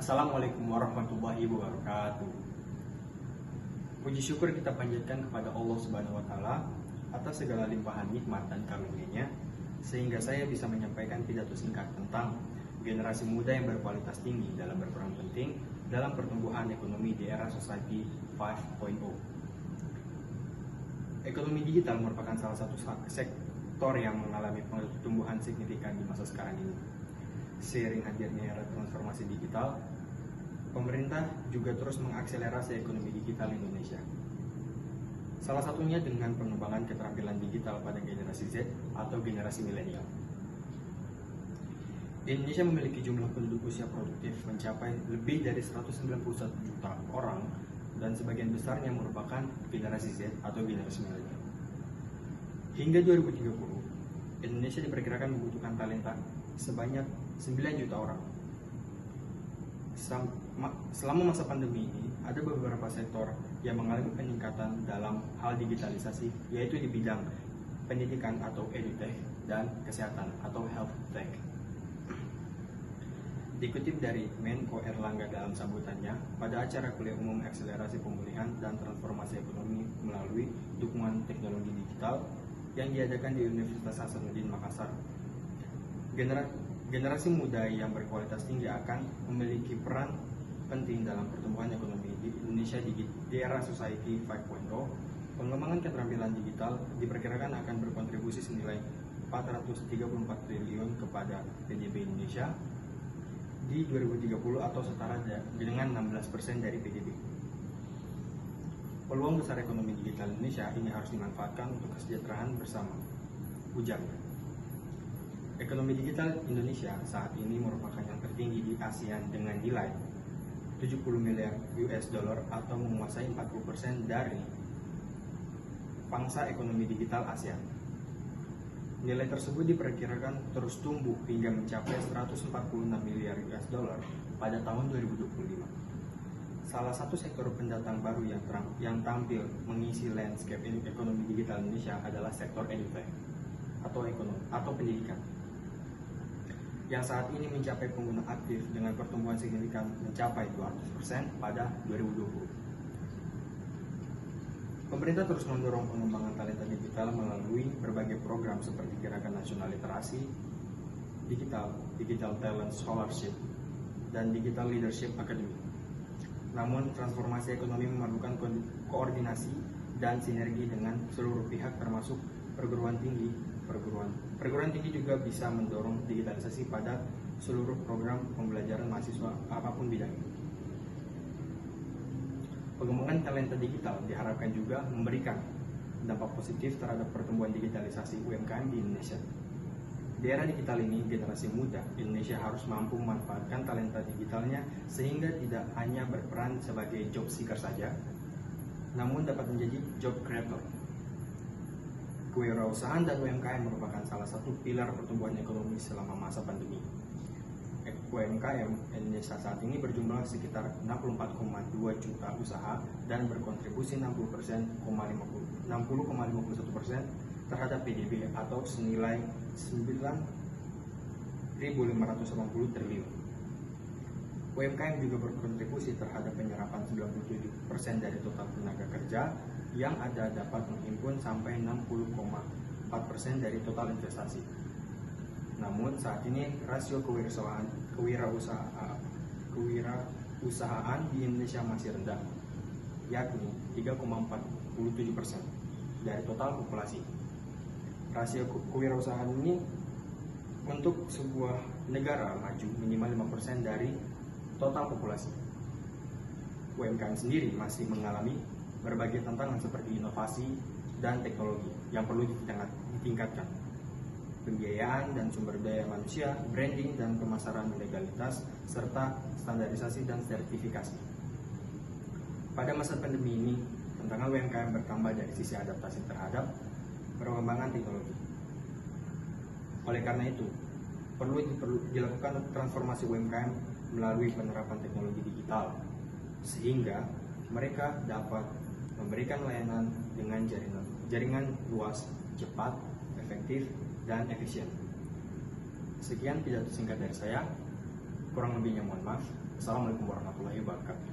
Assalamualaikum warahmatullahi wabarakatuh. Puji syukur kita panjatkan kepada Allah Subhanahu wa Ta'ala atas segala limpahan nikmat dan karunia-Nya, sehingga saya bisa menyampaikan pidato singkat tentang generasi muda yang berkualitas tinggi dalam berperan penting dalam pertumbuhan ekonomi di era Society 5.0. Ekonomi digital merupakan salah satu sektor yang mengalami pertumbuhan signifikan di masa sekarang ini. Seiring hadirnya era transformasi digital, pemerintah juga terus mengakselerasi ekonomi digital Indonesia. Salah satunya dengan pengembangan keterampilan digital pada generasi Z atau generasi milenial. Indonesia memiliki jumlah penduduk usia produktif mencapai lebih dari 191 juta orang, dan sebagian besarnya merupakan generasi Z atau generasi milenial. Hingga 2030, Indonesia diperkirakan membutuhkan talenta sebanyak 9 juta orang. Selama masa pandemi ini, ada beberapa sektor yang mengalami peningkatan dalam hal digitalisasi, yaitu di bidang pendidikan atau edutech dan kesehatan atau health tech. Dikutip dari Menko Erlangga dalam sambutannya pada acara kuliah umum akselerasi pemulihan dan transformasi ekonomi melalui dukungan teknologi digital yang diadakan di Universitas Hasanuddin Makassar. Generasi muda yang berkualitas tinggi akan memiliki peran penting dalam pertumbuhan ekonomi di Indonesia di era Society 5.0. Pengembangan keterampilan digital diperkirakan akan berkontribusi senilai 434 triliun kepada PDB Indonesia di 2030 atau setara dengan 16% dari PDB. Peluang besar ekonomi digital Indonesia ini harus dimanfaatkan untuk kesejahteraan bersama, ujarnya. Ekonomi digital Indonesia saat ini merupakan yang tertinggi di ASEAN dengan nilai 70 miliar US dollar atau menguasai 40% dari pangsa ekonomi digital ASEAN. Nilai tersebut diperkirakan terus tumbuh hingga mencapai 146 miliar US dollar pada tahun 2025. Salah satu sektor pendatang baru yang tampil mengisi landscape ekonomi digital Indonesia adalah sektor edutech atau pendidikan, yang saat ini mencapai pengguna aktif dengan pertumbuhan signifikan mencapai 200% pada 2020. Pemerintah terus mendorong pengembangan talenta digital melalui berbagai program seperti Gerakan Nasional Literasi Digital, Digital Talent Scholarship, dan Digital Leadership Academy. Namun, transformasi ekonomi memerlukan koordinasi dan sinergi dengan seluruh pihak termasuk perguruan tinggi. Perguruan tinggi juga bisa mendorong digitalisasi pada seluruh program pembelajaran mahasiswa apapun bidangnya. Pengembangan talenta digital diharapkan juga memberikan dampak positif terhadap pertumbuhan digitalisasi UMKM di Indonesia. Di era digital ini, generasi muda Indonesia harus mampu memanfaatkan talenta digitalnya sehingga tidak hanya berperan sebagai job seeker saja, namun dapat menjadi job creator. Kewirausahaan dan UMKM merupakan salah satu pilar pertumbuhan ekonomi selama masa pandemi. UMKM Indonesia saat ini berjumlah sekitar 64,2 juta usaha dan berkontribusi 60,51% terhadap PDB atau senilai 9.580 triliun. UMKM juga berkontribusi terhadap penyerapan 97% dari total tenaga kerja yang ada dapat menghimpun sampai 60,4% dari total investasi. Namun saat ini rasio kewirausahaan di Indonesia masih rendah, yakni 3,47% dari total populasi. Rasio kewirausahaan ini untuk sebuah negara maju minimal 5% dari total populasi. UMKM sendiri masih mengalami berbagai tantangan seperti inovasi dan teknologi yang perlu ditingkatkan, pembiayaan dan sumber daya manusia, branding dan pemasaran legalitas, serta standarisasi dan sertifikasi. Pada masa pandemi ini, tantangan UMKM bertambah dari sisi adaptasi terhadap perkembangan teknologi. Oleh karena itu, perlu dilakukan transformasi UMKM melalui penerapan teknologi digital, sehingga mereka dapat memberikan layanan dengan jaringan luas, cepat, efektif, dan efisien. Sekian pidato singkat dari saya. Kurang lebihnya mohon maaf. Wassalamualaikum warahmatullahi wabarakatuh.